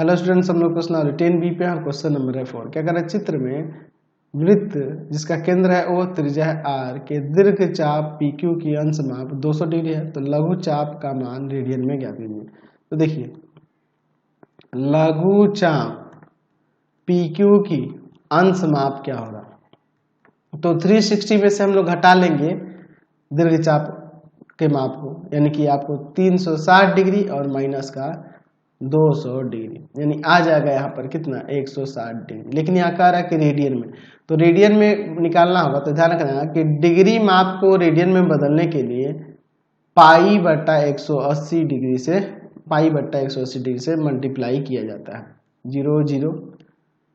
Hello students, हम लोग question number 10 B पे हैं और क्वेश्चन नंबर है 4। क्या कर रहे हैं? चित्र में वृत्त जिसका केंद्र है O, त्रिज्या है R के दीर्घ चाप PQ की अंश माप 200 डिग्री है, तो लघु चाप का मान रेडियन में ज्ञात कीजिए। तो देखिए, लघु चाप PQ की अंश माप क्या होगा? तो 360 में से हम लोग घटा लेंगे दीर्घ चाप के माप को, यानी कि आपको 360 डिग्री और माइनस का 200 डिग्री, यानी आ जाएगा यहाँ पर कितना 160 डिग्री। लेकिन यहाँ कह रहा है कि रेडियन में, तो रेडियन में निकालना होगा तो ध्यान रखना कि डिग्री माप को रेडियन में बदलने के लिए पाई बट्टा 180 डिग्री से मल्टीप्लाई किया जाता है। 0 0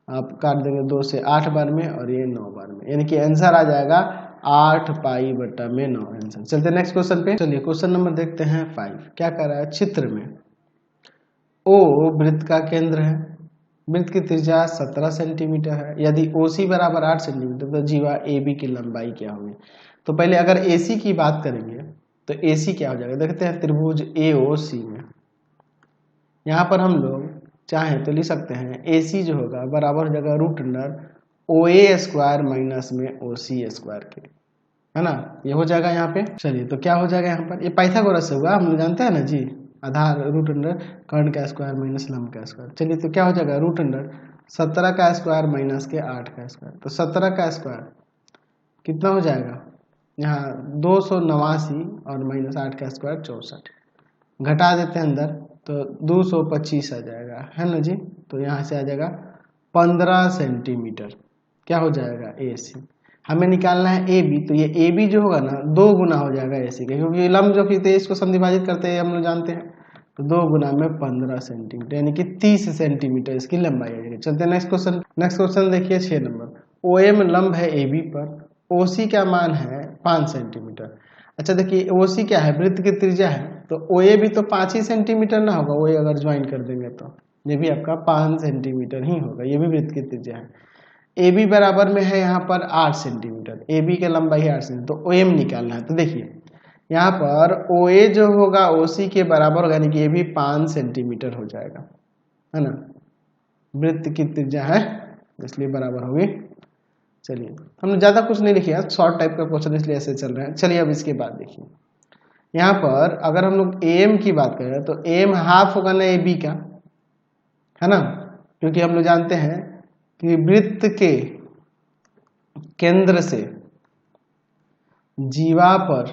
आप काट देंगे 2 से 8 बार में और ये 9 बार में, यानी कि आंसर आ जाएगा 8 पाई बट्टा में 9 आंसर। चलते नेक्स्ट क्वेश्चन पे। चलिए क्वेश्चन नंबर देखते हैं 5। क्या कर रहा है? चित्र में O वृत्त का केंद्र है, वृत्त की त्रिज्या 17 सेंटीमीटर है। यदि OC बराबर 8 सेंटीमीटर तो जीवा AB की लंबाई क्या होगी? तो पहले अगर AC की बात करेंगे तो AC क्या हो जाएगा? देखते हैं त्रिभुज AOC में, यहाँ पर हम लोग चाहें तो लिख सकते हैं AC जो होगा बराबर हो जाएगा root under OA square minus में OC स्क्वायर के, है ना? ये हो जाएगा यहाँ पे। चलिए तो क्या हो जाएगा यहाँ पर? ये पाइथागोरस से होगा, हम लोग जानते हैं ना जी, आधार रूट अंडर कर्ण का स्क्वायर माइनस लंब का स्क्वायर। चलिए तो क्या हो जाएगा? रूट अंडर 17 का स्क्वायर माइनस के 8 का स्क्वायर। तो 17 का स्क्वायर कितना हो जाएगा? यहाँ 289 और माइनस 8 का स्क्वायर 64, घटा देते हैं अंदर तो 225 आ जाएगा, है ना जी। तो यहाँ से आ जाएगा 15 सेंटीमीटर। क्या हो जाएगा? AC। हमें निकालना है AB, तो ये AB जो होगा ना 2 गुना हो जाएगा AC का, क्योंकि लंब जो खींचते हैं इसको समद्विभाजित करते हैं हम लोग जानते हैं। तो 2 गुना में 15 सेंटीमीटर, यानी कि 30 सेंटीमीटर इसकी लंबाई आ जाएगी। चलते हैं नेक्स्ट क्वेश्चन। नेक्स्ट क्वेश्चन देखिए 6 नंबर। OM लंब है AB पर, OC का मान है 5 सेंटीमीटर। अच्छा देखिए, OC क्या है? वृत्त की त्रिज्या है, तो OA भी तो 5 ही सेंटीमीटर ना होगा? OA अगर ज्वाइन कर देंगे तो ये भी आपका 5 सेंटीमीटर ही होगा, ये भी वृत्त की त्रिज्या है। AB बराबर में है यहाँ पर 8 सेंटीमीटर, AB की लंबाई है 8 सेंटीमीटर, तो OM निकालना है। तो देखिए यहाँ पर OA जो होगा OC के बराबर होगा, यानी कि ये भी 5 सेंटीमीटर हो जाएगा, है ना? वृत्त की त्रिज्या है इसलिए बराबर होगी। चलिए हमने ज्यादा कुछ नहीं लिखा, शॉर्ट टाइप का क्वेश्चन इसलिए ऐसे चल रहा है। चलिए अब इसके बाद देखिए, यहाँ पर अगर हम लोग AM की बात करें तो AM हाफ होगा ना AB का, है ना? क्योंकि हम लोग जानते हैं कि वृत्त के केंद्र से जीवा पर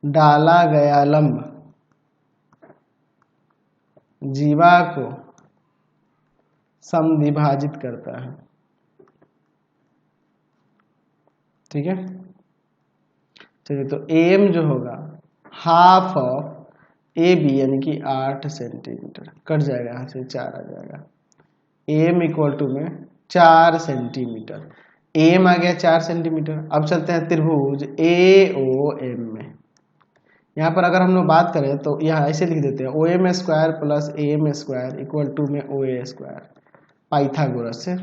डाला गया लंब जीवा को समद्विभाजित करता है, ठीक है। चलिए तो AM जो होगा हाफ ऑफ AB, यानी कि 8 सेंटीमीटर, कट जाएगा यहाँ से 4 आ जाएगा। AM इक्वल टू में 4 सेंटीमीटर, AM आ गया 4 सेंटीमीटर। अब चलते हैं त्रिभुज AOM में। यहाँ पर अगर हम लोग बात करें तो यहाँ ऐसे लिख देते हैं OM square plus AM square equal to में OA स्क्वायर, पाइथागोरस से,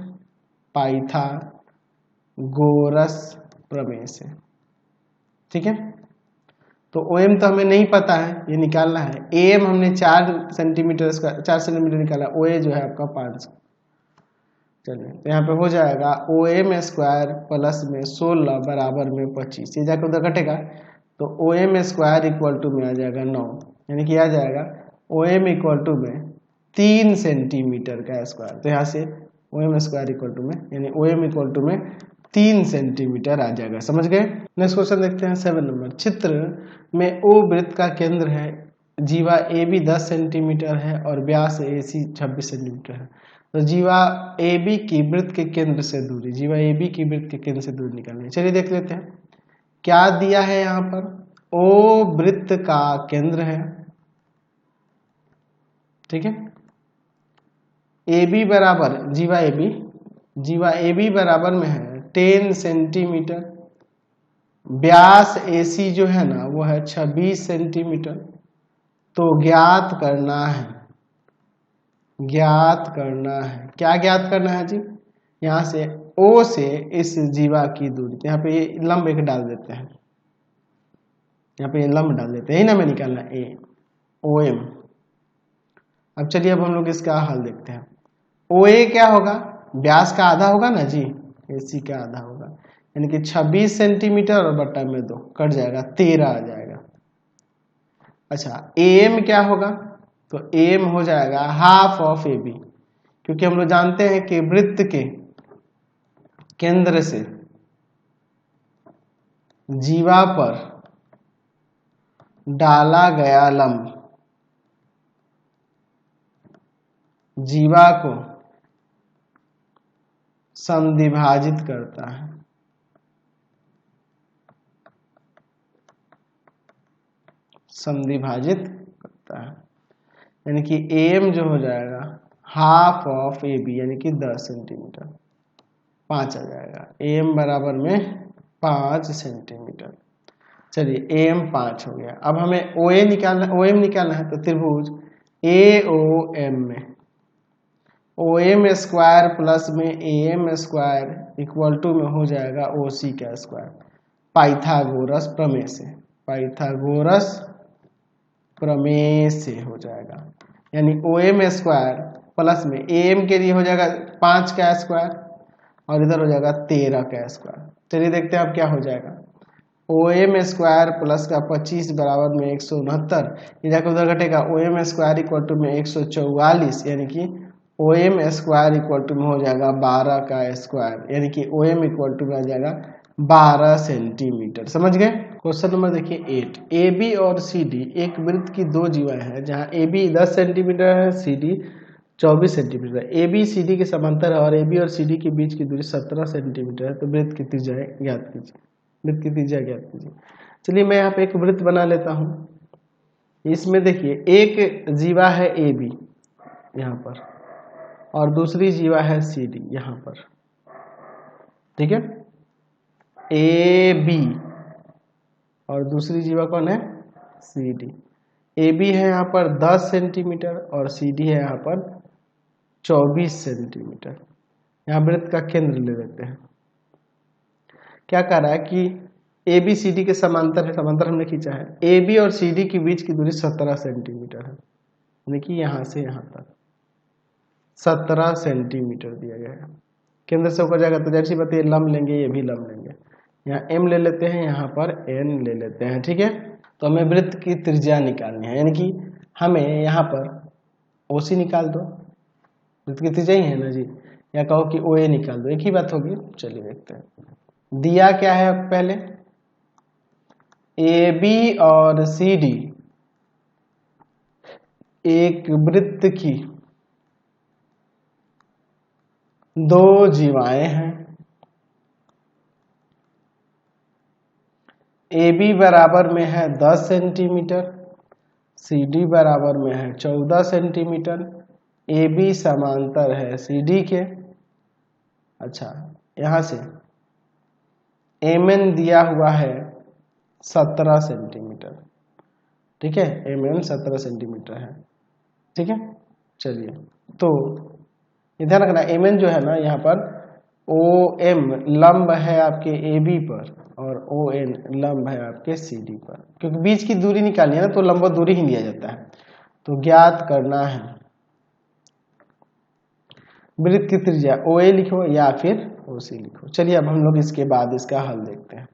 पाइथागोरस प्रमेय से, ठीक है। तो OM तो हमें नहीं पता है, ये निकालना है। AM हमने 4 सेंटीमीटर निकाला, OA जो है आपका 5। चलिए तो यहाँ पे हो जाएगा OM स्क्वायर प्लस में 16 बराबर में 25, ये जाकर उधर घटेगा तो OM स्क्वायर इक्वल टू में आ जाएगा 9, यानी कि आ जाएगा OM इक्वल टू में 3 सेंटीमीटर का स्क्वायर। तो यहाँ से OM स्क्वायर इक्वल टू में, यानी OM इक्वल टू में 3 सेंटीमीटर आ जाएगा, समझ गए। नेक्स्ट क्वेश्चन देखते हैं 7 नंबर। चित्र में O वृत्त का केंद्र है, जीवा AB 10 सेंटीमीटर है और व्यास AC 26 सेंटीमीटर है। तो जीवा AB की वृत्त के केंद्र से दूरी, जीवा AB की वृत्त के केंद्र से दूरी निकालनी है। चलिए देख लेते हैं क्या दिया है यहाँ पर। O वृत्त का केंद्र है, ठीक है। AB बराबर जीवा AB बराबर में है 10 सेंटीमीटर, व्यास AC जो है ना वो है 26 सेंटीमीटर। तो ज्ञात करना है क्या ज्ञात करना है जी? यहाँ से O से इस जीवा की दूरी, यहाँ पे ये लंब एक डाल देते हैं, यहाँ पे ये लंब डाल देते हैं, यही ना मैं निकालना OM अब चलिए अब हम लोग इसका हल देखते हैं। ओ ए क्या होगा, व्यास का आधा होगा ना जी, AC का आधा होगा, यानी कि 26 सेंटीमीटर और बट्टा में 2 कट जाएगा, 13 आ जाएगा। अच्छा AM क्या होगा, तो AM हो जाएगा हाफ ऑफ AB, क्योंकि हम लोग जानते हैं कि वृत्त के केंद्र से जीवा पर डाला गया लंब जीवा को समद्विभाजित करता है। समद्विभाजित करता है, यानी कि AM जो हो जाएगा हाफ ऑफ AB, यानी कि 10 सेंटीमीटर, 5 आ जाएगा। AM बराबर में 5 सेंटीमीटर। चलिए AM 5 हो गया। अब हमें OM निकालना है, तो त्रिभुज AOM में OM स्क्वायर प्लस में AM स्क्वायर इक्वल टू में हो जाएगा OC का स्क्वायर, पाइथागोरस प्रमेय से, पाइथागोरस प्रमेय से हो जाएगा। यानी OM स्क्वायर प्लस में AM के लिए हो जाएगा 5 का स्क्वायर और इधर हो जाएगा 13 का स्क्वायर। चलिए देखते हैं अब क्या हो जाएगा। OM स्क्वायर प्लस का 25 बराबर में 169, ये जाकर उधर घटेगा, OM स्क्वायर इक्वल टू में 144, यानी कि OM स्क्वायर इक्वल टू में हो जाएगा 12 का स्क्वायर, यानी कि OM इक्वल टू में आ जाएगा 12 सेंटीमीटर। समझ गए। क्वेश्चन नंबर देखिए 8, AB और CD एक वृत्त की 2 जीवाएं हैं, जहां AB 10 सेंटीमीटर है, CD 24 सेंटीमीटर है। AB CD के समांतर है और AB और CD के बीच की दूरी 17 सेंटीमीटर है, तो वृत्त की त्रिज्या ज्ञात कीजिए। वृत्त की त्रिज्या ज्ञात कीजिए। चलिए मैं यहाँ पे एक वृत्त बना लेता हूँ। इसमें देखिए एक जीवा है AB यहाँ पर और दूसरी जीवा है CD यहाँ पर, ठीक है। AB और दूसरी जीवा कौन है, CD। AB है यहाँ पर 10 सेंटीमीटर और CD है यहाँ पर 24 सेंटीमीटर। यहाँ वृत्त का केंद्र ले लेते हैं। क्या कह रहा है कि AB CD के समांतर है, समांतर हमने खींचा है। AB और CD के बीच की दूरी 17 सेंटीमीटर है, यानी कि यहाँ से यहाँ तक 17 सेंटीमीटर दिया गया है। केंद्र से होकर जाएगा तो जाहिर सी बात है लंब लेंगे, ये भी लंब लेंगे। यहाँ M ले लेते हैं, यहाँ पर N ले लेते हैं, ठीक है। तो हमें वृत्त की त्रिज्या निकालनी है, यानी कि हमें यहाँ पर OC निकाल दो, वृत्त की त्रिज्या ही है ना जी, या कहो कि OA निकाल दो, एक ही बात होगी। चलिए देखते हैं दिया क्या है। पहले AB और CD एक वृत्त की 2 जीवाएं हैं। AB बराबर में है 10 सेंटीमीटर, CD बराबर में है 14 सेंटीमीटर। AB समांतर है CD के। अच्छा यहाँ से MN दिया हुआ है 17 सेंटीमीटर, ठीक है। MN 17 सेंटीमीटर है, ठीक है। चलिए तो ध्यान रखना MN जो है ना यहाँ पर OM लंब है आपके AB पर और ON लंब है आपके CD पर, क्योंकि बीच की दूरी निकालनी है ना, तो लंब दूरी ही लिया जाता है। तो ज्ञात करना है वृत्त की त्रिज्या, OA लिखो या फिर OC लिखो। चलिए अब हम लोग इसके बाद इसका हल देखते हैं।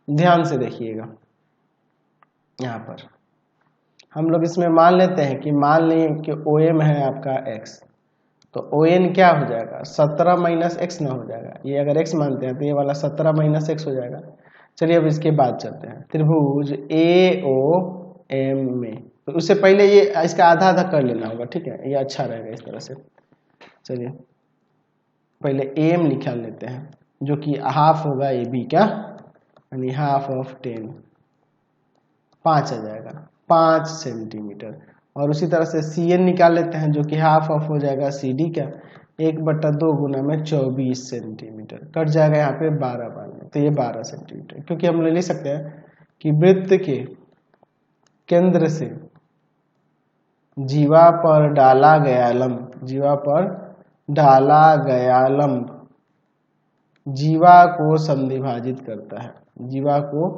ध्यान से देखिएगा, यहाँ पर हम लोग इसमें मान लेते हैं कि मान लें कि OM है आपका X, तो ON क्या हो जाएगा, 17 माइनस एक्स ना हो जाएगा। ये अगर x मानते हैं तो ये वाला 17 माइनस एक्स हो जाएगा। चलिए अब इसके बाद चलते हैं त्रिभुज AOM में, तो उससे पहले ये इसका आधा आधा कर लेना होगा, ठीक है, ये अच्छा रहेगा इस तरह से। चलिए पहले AM निकाल लेते हैं, जो कि हाफ होगा AB का, यानी हाफ ऑफ 10, 5 आ जाएगा, 5 सेंटीमीटर। और उसी तरह से CN निकाल लेते हैं, जो कि हाफ ऑफ हो जाएगा CD का, 1/2 गुना में 24 सेंटीमीटर, कट जाएगा यहाँ पे 12 बार में, तो ये 12 सेंटीमीटर। क्योंकि हम ले सकते हैं कि वृत्त के केंद्र से जीवा पर डाला गया लंब, जीवा पर डाला गया लंब जीवा को समद्विभाजित करता है, जीवा को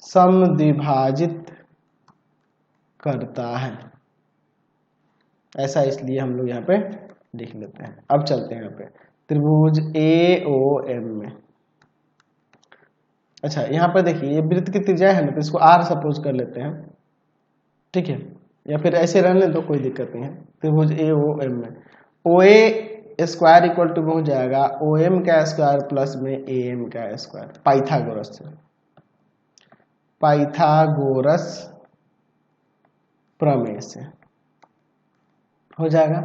समद्विभाजित करता है। ऐसा इसलिए हम लोग यहाँ पे लिख लेते हैं। अब चलते हैं यहाँ पे त्रिभुज AOM में। अच्छा यहाँ पर देखिए ये वृत्त की त्रिज्या है ना, तो इसको R सपोज कर लेते हैं, ठीक है, या फिर ऐसे रहने दो, कोई दिक्कत नहीं है। त्रिभुज AOM में OA स्क्वायर इक्वल टू हो जाएगा OM का स्क्वायर प्लस में AM का स्क्वायर, पाइथागोरस से, पाइथागोरस प्रमेय से हो जाएगा।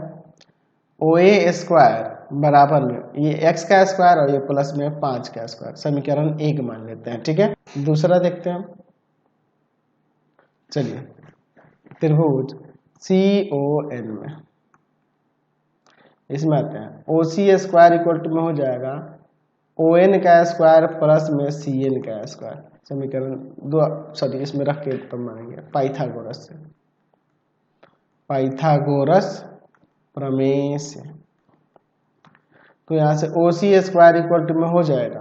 OA स्क्वायर बराबर में ये x का स्क्वायर और ये प्लस में 5 का स्क्वायर, समीकरण 1 मान लेते हैं, ठीक है। दूसरा देखते हैं, चलिए त्रिभुज CON में, इसमें आते हैं OC स्क्वायर इक्वल टू में हो जाएगा ON का स्क्वायर प्लस में CN का स्क्वायर, समीकरण 2 सॉरी इसमें रख के तब मानेंगे, पाइथागोरस से, पाइथागोरस प्रमेय से। तो यहाँ से OC स्क्वायर इक्वल टू में हो जाएगा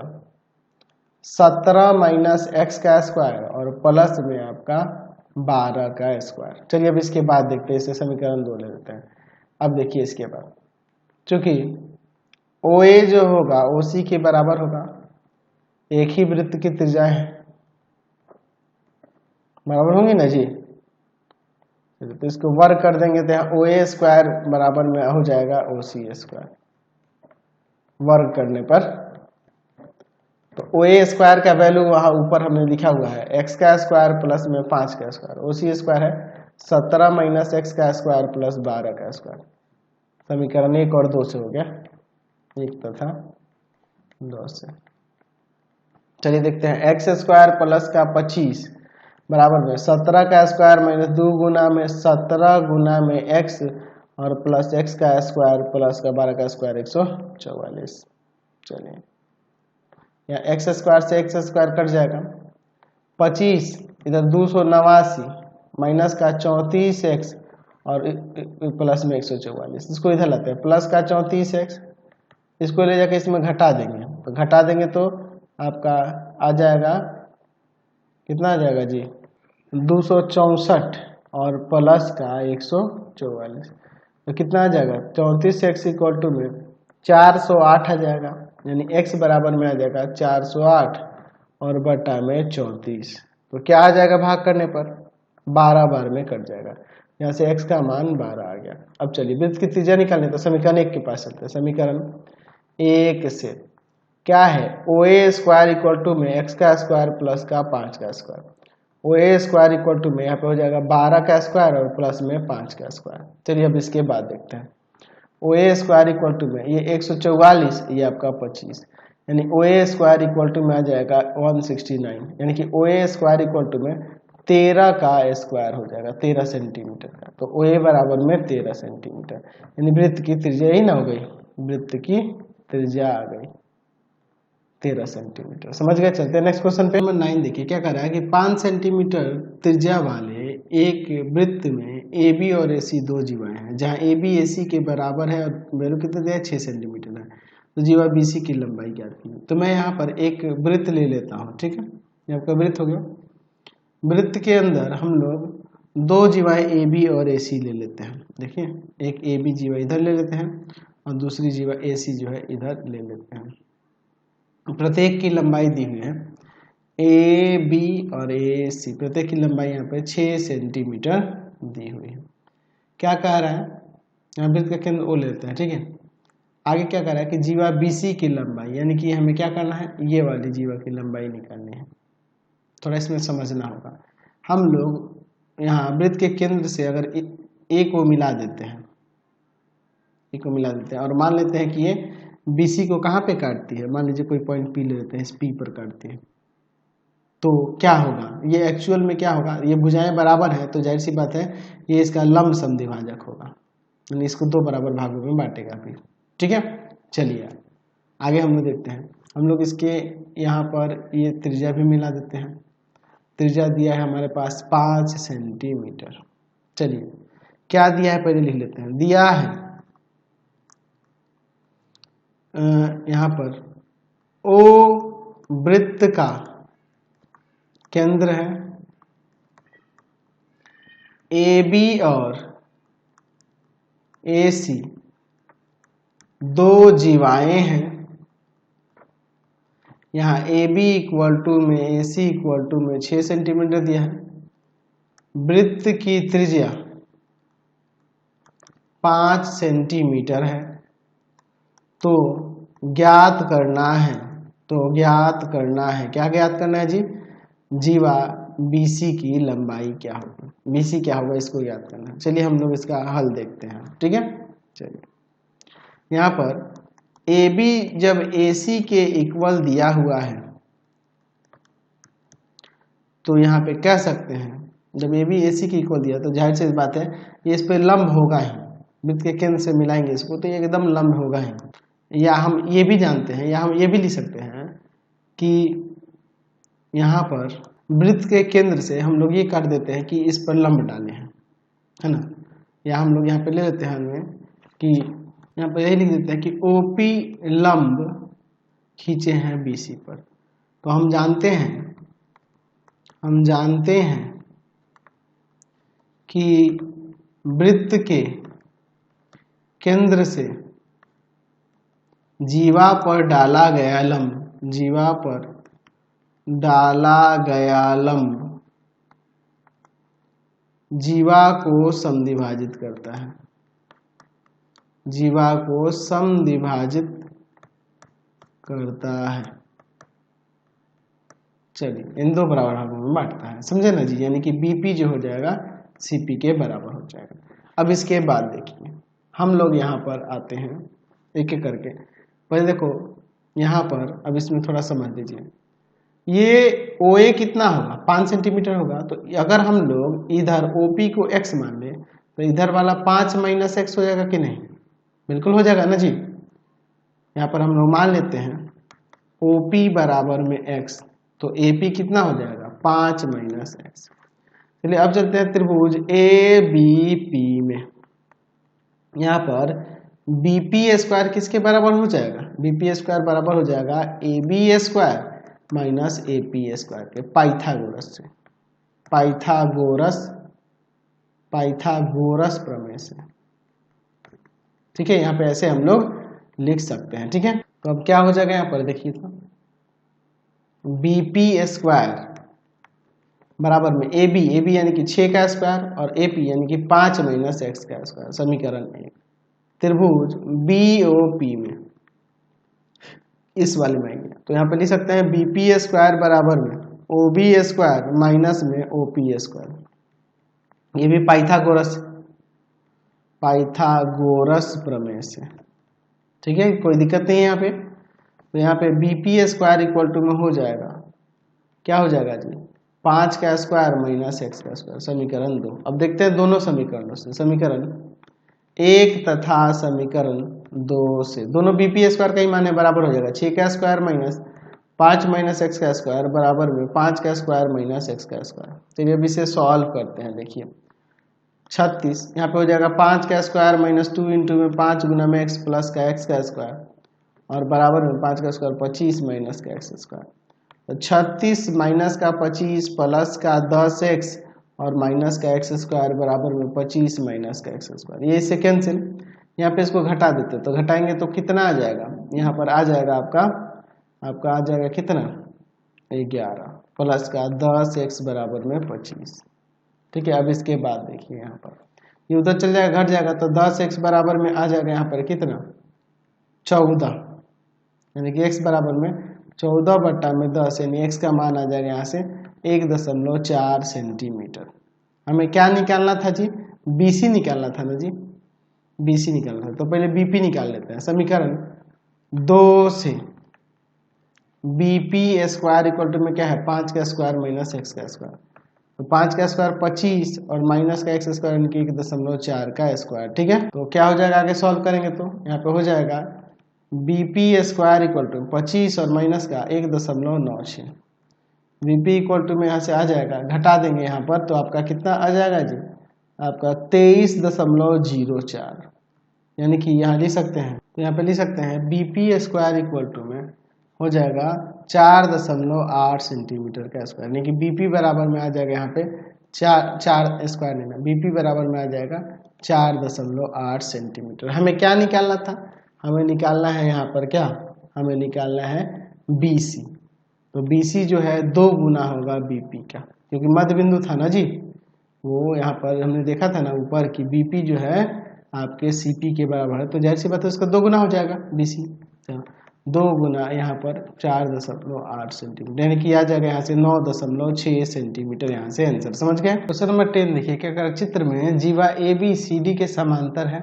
17 माइनस x का स्क्वायर और प्लस में आपका 12 का स्क्वायर। चलिए अब इसके बाद देखते हैं, इसे समीकरण 2 ले लेते हैं। अब देखिए इसके बाद चूंकि OA जो होगा OC के बराबर होगा, एक ही वृत्त की त्रिज्या है, बराबर होंगी ना जी, तो इसको वर्ग कर देंगे तो यहाँ OA स्क्वायर बराबर में हो जाएगा OC स्क्वायर, वर्ग करने पर तो OA स्क्वायर का वैल्यू वहां ऊपर हमने लिखा हुआ है x का स्क्वायर प्लस में 5 का स्क्वायर, OC स्क्वायर है 17 माइनस x का स्क्वायर प्लस 12 का स्क्वायर, समीकरण 1 और 2 से हो गया, 1 तथा 2 से। चलिए देखते हैं x स्क्वायर प्लस का 25 बराबर में 17 का स्क्वायर माइनस 2 गुना में 17 गुना में x और प्लस x का स्क्वायर प्लस का 12 का स्क्वायर 144। चलिए यहाँ x स्क्वायर से x स्क्वायर कट जाएगा, 25 इधर 289 माइनस का 34x और प्लस में 144, इसको इधर लाते हैं, प्लस का 34x, इसको ले जाके इसमें घटा देंगे, तो घटा देंगे तो आपका आ जाएगा, कितना आ जाएगा जी 264 और प्लस का 144, तो कितना आ जाएगा 34x इक्वल टू में 408 आ जाएगा, यानी x बराबर में आ जाएगा 408 और बटा में 34, तो क्या आ जाएगा भाग करने पर 12 बार में कट जाएगा, यहाँ से x का मान 12 आ गया। अब चलिए वृत्त की त्रिज्या निकालने, तो समीकरण 1 के पास चलते हैं। समीकरण 1 से क्या है OA स्क्वायर इक्वल टू में x का स्क्वायर प्लस का 5 का square, OA square equal to में यहाँ पे हो जाएगा 12 का स्क्वायर और प्लस में 5 का स्क्वायर। चलिए अब इसके बाद देखते हैं, OA स्क्वायर इक्वल टू में ये 144, ये आपका 25, यानी OA स्क्वायर इक्वल टू में आ जाएगा 169, यानी कि OA स्क्वायर इक्वल टू में 13 का स्क्वायर हो जाएगा, 13 सेंटीमीटर का, तो OA बराबर में 13 सेंटीमीटर, यानी वृत्त की त्रिज्या ही ना हो गई, वृत्त की त्रिज्या आ गई 13 सेंटीमीटर। समझ गए। चलते हैं नेक्स्ट क्वेश्चन पे। नंबर 9 देखिए क्या कर रहा है कि 5 सेंटीमीटर त्रिज्या वाले एक वृत्त में AB और AC दो जीवाएं हैं, जहां AB AC के बराबर है और वैल्यू कितना दिया है 6 सेंटीमीटर है, तो जीवा BC की लंबाई ज्ञात कीजिए। तो मैं यहाँ पर एक वृत्त ले लेता हूँ, ठीक है, ये आपका वृत्त हो गया। वृत्त के अंदर हम लोग दो जीवाएं AB और AC ले लेते हैं। देखिए एक AB जीवा इधर ले लेते हैं और दूसरी जीवा AC जो है इधर ले लेते हैं। प्रत्येक की लंबाई दी हुई है AB और AC, प्रत्येक की लंबाई यहाँ पे 6 सेंटीमीटर दी हुई है। क्या कह रहा है, यहाँ वृत्त का केंद्र O लेते हैं, ठीक है। आगे क्या कह रहा है कि जीवा BC की लंबाई, यानी कि हमें क्या करना है, ये वाली जीवा की लंबाई निकालनी है। थोड़ा इसमें समझना होगा। हम लोग यहाँ वृत्त के केंद्र से अगर A को मिला देते हैं, A को मिला देते हैं और मान लेते हैं कि ये BC को कहाँ पे काटती है, मान लीजिए कोई पॉइंट P ले लेते हैं, इस P पर काटती है, तो क्या होगा, ये एक्चुअल में क्या होगा, ये भुजाएं बराबर है तो जाहिर सी बात है ये इसका लंब समद्विभाजक होगा, यानी इसको दो बराबर भागों में बांटेगा फिर, ठीक है। चलिए आगे हम लोग देखते हैं। हम लोग इसके यहाँ पर ये त्रिज्या भी मिला देते हैं। त्रिज्या दिया है हमारे पास 5 सेंटीमीटर। चलिए क्या दिया है पहले लिख लेते हैं। दिया है यहाँ पर O वृत्त का केंद्र है, AB और AC दो जीवाएं हैं, यहाँ AB इक्वल टू में AC इक्वल टू में 6 सेंटीमीटर दिया है, वृत्त की त्रिज्या 5 सेंटीमीटर है, तो ज्ञात करना है, क्या ज्ञात करना है जी, जीवा BC की लंबाई क्या होगी, BC क्या होगा इसको ज्ञात करना है। चलिए हम लोग इसका हल देखते हैं, ठीक है। चलिए यहाँ पर AB जब AC के इक्वल दिया हुआ है तो यहाँ पे कह सकते हैं, जब AB AC के इक्वल दिया तो जाहिर सी बात है ये इस पे लंब होगा ही, वृत्त के केंद्र से मिलाएंगे इसको तो ये एकदम लंब होगा ही। या हम ये भी जानते हैं, या हम ये भी लिख सकते हैं कि यहाँ पर वृत्त के केंद्र से हम लोग ये कर देते हैं कि इस पर लंब डाले हैं, है ना। या हम लोग यहाँ पे ले लेते हैं हमें कि यहाँ पे यही लिख देते हैं कि OP लंब खींचे हैं BC पर। तो हम जानते हैं कि वृत्त के केंद्र से जीवा पर डाला गया लंब जीवा को समद्विभाजित करता है, चलिए इन दो बराबर भागों में बांटता है, समझे ना जी। यानी कि BP जो हो जाएगा CP के बराबर हो जाएगा। अब इसके बाद देखिए हम लोग यहाँ पर आते हैं एक एक करके। पहले देखो यहाँ पर, अब इसमें थोड़ा समझ लीजिए, ये OA कितना होगा, 5 सेंटीमीटर होगा। तो अगर हम लोग इधर OP को x मान ले तो इधर वाला 5 माइनस x हो जाएगा कि नहीं, बिल्कुल हो जाएगा ना जी। यहाँ पर हम लोग मान लेते हैं OP बराबर में x, तो AP कितना हो जाएगा 5 माइनस x। चलिए अब चलते हैं त्रिभुज ABP में। यहाँ पर BP स्क्वायर किसके बराबर हो जाएगा, BP स्क्वायर बराबर हो जाएगा AB square minus AP square के, पाइथागोरस प्रमेय से, ठीक है। यहाँ पे ऐसे हम लोग लिख सकते हैं, ठीक है। तो अब क्या हो जाएगा यहाँ पर देखिए, तो BP स्क्वायर बराबर में AB यानी कि 6 का स्क्वायर और AP यानी कि 5 माइनस x का स्क्वायर, समीकरण 1। त्रिभुज BOP में इस वाले में आएंगे तो यहाँ पे लिख सकते हैं BP स्क्वायर बराबर में OB स्क्वायर माइनस में OP स्क्वायर, ये भी पाइथागोरस प्रमेय से, ठीक है, कोई दिक्कत नहीं है यहाँ पे। तो यहाँ पे BP स्क्वायर इक्वल टू में हो जाएगा, क्या हो जाएगा जी, 5 का स्क्वायर माइनस x का स्क्वायर, समीकरण 2। अब देखते हैं दोनों समीकरणों से, समीकरण 1 तथा समीकरण 2 से, दोनों BP स्क्वायर का ही मान है, बराबर हो जाएगा 6 का स्क्वायर माइनस 5 माइनस x का स्क्वायर बराबर में 5 का स्क्वायर माइनस x का स्क्वायर। चलिए अब इसे सॉल्व करते हैं। देखिए 36 यहाँ पे हो जाएगा 5 का स्क्वायर माइनस 2 इंटू में 5 गुना में x प्लस का x का स्क्वायर और बराबर में 5 का स्क्वायर 25 माइनस का x स्क्वायर। तो 36 माइनस का 25 प्लस का 10x और माइनस का x स्क्वायर बराबर में 25 माइनस का x स्क्वायर, ये इससे कैंसिल। यहाँ पे इसको घटा देते, तो घटाएंगे तो कितना आ जाएगा, यहाँ पर आ जाएगा आपका आ जाएगा कितना 11 प्लस का 10x बराबर में 25, ठीक है। अब इसके बाद देखिए यहाँ पर ये उधर चल जाएगा, घट जाएगा, तो 10x बराबर में आ जाएगा यहाँ पर कितना 14, यानी कि x बराबर में 14 बट्टा में 10, यानी x का मान आ जाएगा यहाँ से 1.4 सेंटीमीटर। हमें क्या निकालना था जी, BC निकालना था ना जी, BC निकालना था। तो पहले BP निकाल लेते हैं। समीकरण 2 से BP स्क्वायर इक्वल टू में क्या है 5 का स्क्वायर माइनस x का स्क्वायर, तो 5 का स्क्वायर 25 और माइनस का x स्क्वायर यानी कि 1.4 का स्क्वायर, ठीक है। तो क्या हो जाएगा, आगे सॉल्व करेंगे तो यहाँ पे हो जाएगा BP स्क्वायर इक्वल टू 25 और माइनस का 1.96, BP इक्वल टू में यहाँ से आ जाएगा, घटा देंगे यहाँ पर तो आपका कितना आ जाएगा जी, आपका 23.04, यानी कि यहाँ लिख सकते हैं, तो यहाँ पे लिख सकते हैं BP स्क्वायर इक्वल टू में हो जाएगा 4.8 सेंटीमीटर का स्क्वायर, यानी कि BP बराबर में आ जाएगा यहाँ पे 4 स्क्वायर नहीं ना, BP बराबर में आ जाएगा 4.8 सेंटीमीटर। हमें क्या निकालना था, हमें निकालना है यहाँ पर क्या, हमें निकालना है BC। तो BC जो है 2 गुना होगा BP का, क्योंकि मध्य बिंदु था ना जी, वो यहाँ पर हमने देखा था ना ऊपर की BP जो है आपके CP के बराबर है, तो जाहिर सी बात है उसका 2 गुना हो जाएगा BC। 2 गुना यहाँ पर 4.8 सेंटीमीटर, यानी कि आ जाएगा यहाँ से 9.6 सेंटीमीटर, यहाँ से आंसर। समझ गए। क्वेश्चन नंबर 10 देखिए, क्या कर चित्र में जीवा ABCD के समांतर है,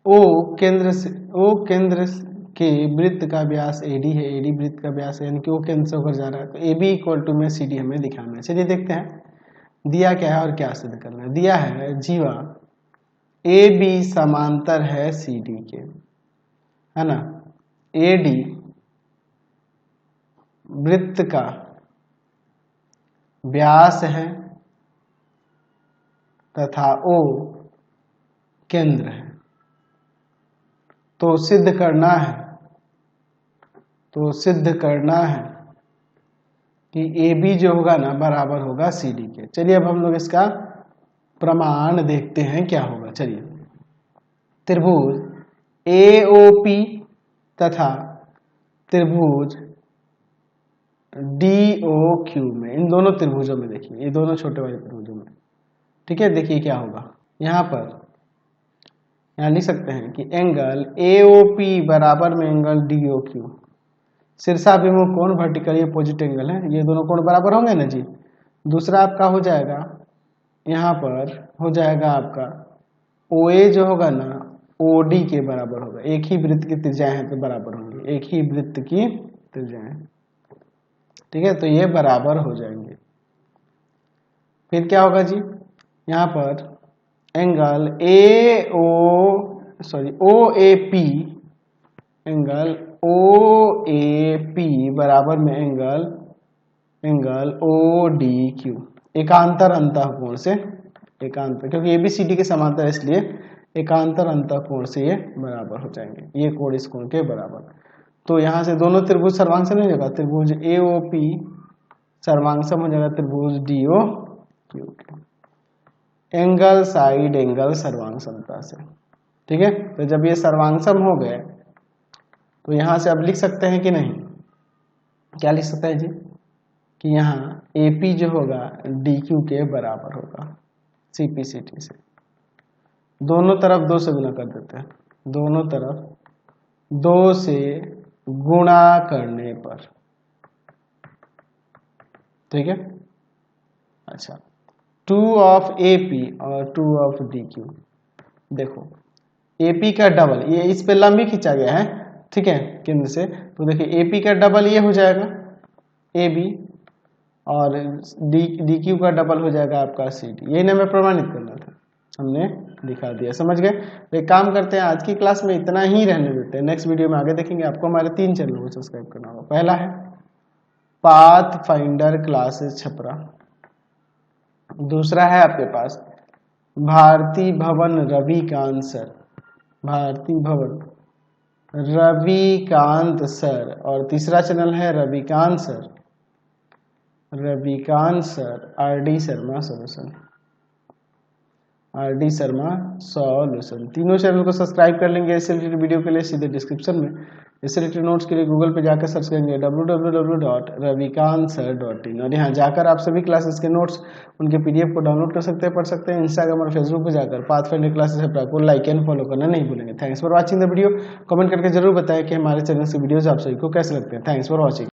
O केंद्र के वृत्त का व्यास AD है, AD वृत्त का व्यास है, यानी कि O केंद्र से होकर जा रहा है, तो AB इक्वल टू में CD हमें दिखाना है। चलिए देखते हैं दिया क्या है और क्या सिद्ध करना है। दिया है जीवा AB समांतर है CD के, है ना, AD वृत्त का व्यास है तथा O केंद्र है, तो सिद्ध करना है कि AB जो होगा ना बराबर होगा CD के। चलिए अब हम लोग इसका प्रमाण देखते हैं क्या होगा। चलिए, त्रिभुज AOP तथा त्रिभुज DOQ में, इन दोनों त्रिभुजों में देखिए, ये दोनों छोटे वाले त्रिभुजों में, ठीक है, देखिए क्या होगा। यहाँ पर यहाँ लिख सकते हैं कि एंगल AOP बराबर में एंगल DOQ, शीर्षाभिमुख कोण वर्टिकली अपोजिट एंगल है, ये दोनों कोण बराबर होंगे ना जी। दूसरा आपका हो जाएगा, यहाँ पर हो जाएगा आपका OA जो होगा ना OD के बराबर होगा, एक ही वृत्त की त्रिज्याएं हैं तो बराबर होंगी, एक ही वृत्त की त्रिज्याएं, ठीक है, तो ये बराबर हो जाएंगे। फिर क्या होगा जी, यहाँ पर एंगल OAP, एंगल OAP बराबर में एंगल ODQ, एकांतर अंतःकोण से, एकांतर, क्योंकि ABCD के समांतर है इसलिए एकांतर अंतःकोण से ये बराबर हो जाएंगे, ये कोण इस कोण के बराबर। तो यहाँ से दोनों त्रिभुज सर्वांगसम हो जाएगा, त्रिभुज AOP सर्वांगसम हो जाएगा त्रिभुज DOQ, एंगल साइड एंगल सर्वांगसमता से, ठीक है। तो जब ये सर्वांगसम हो गए तो यहाँ से अब लिख सकते हैं कि नहीं, क्या लिख सकते हैं जी, कि यहाँ AP जो होगा DQ के बराबर होगा CPCT से। दोनों तरफ 2 से गुना कर देते हैं, दोनों तरफ 2 से गुणा करने पर, ठीक है। अच्छा, 2 ऑफ AP और 2 ऑफ DQ, देखो AP का डबल, ये इस पे लंबी खींचा गया है, ठीक है, केंद्र से, तो देखिए AP का डबल ये हो जाएगा AB, और DQ का डबल हो जाएगा आपका CD। यही ना हमें प्रमाणित करना था, हमने दिखा दिया। समझ गए। तो एक काम करते हैं, आज की क्लास में इतना ही रहने देते हैं, नेक्स्ट वीडियो में आगे देखेंगे। आपको हमारे 3 चैनल को सब्सक्राइब करना होगा। पहला है पाथ फाइंडर क्लासेस छपरा, दूसरा है आपके पास भारती भवन रविकांत सर, भारती भवन रविकांत सर, और तीसरा चैनल है Ravikant sir RD Sharma solution, RD Sharma solution. तीनों चैनल को सब्सक्राइब कर लेंगे। इससे रिलेटेड वीडियो के लिए सीधे डिस्क्रिप्शन में, इससे रिलेटेड नोट्स के लिए गूगल पे जाकर सर्च करेंगे www.ravikansir.in, और यहाँ जाकर आप सभी क्लासेस के नोट्स, उनके PDF को डाउनलोड कर सकते हैं, पढ़ सकते हैं। इंस्टाग्राम और फेसबुक पे जाकर पाथफाइंडर क्लासेस को लाइक एंड फॉलो करना नहीं भूलेंगे। Thanks for watching the video. Comment करके जरूर बताएं कि हमारे चैनल से वीडियोज आप सभी को कैसे लगते हैं। Thanks for watching.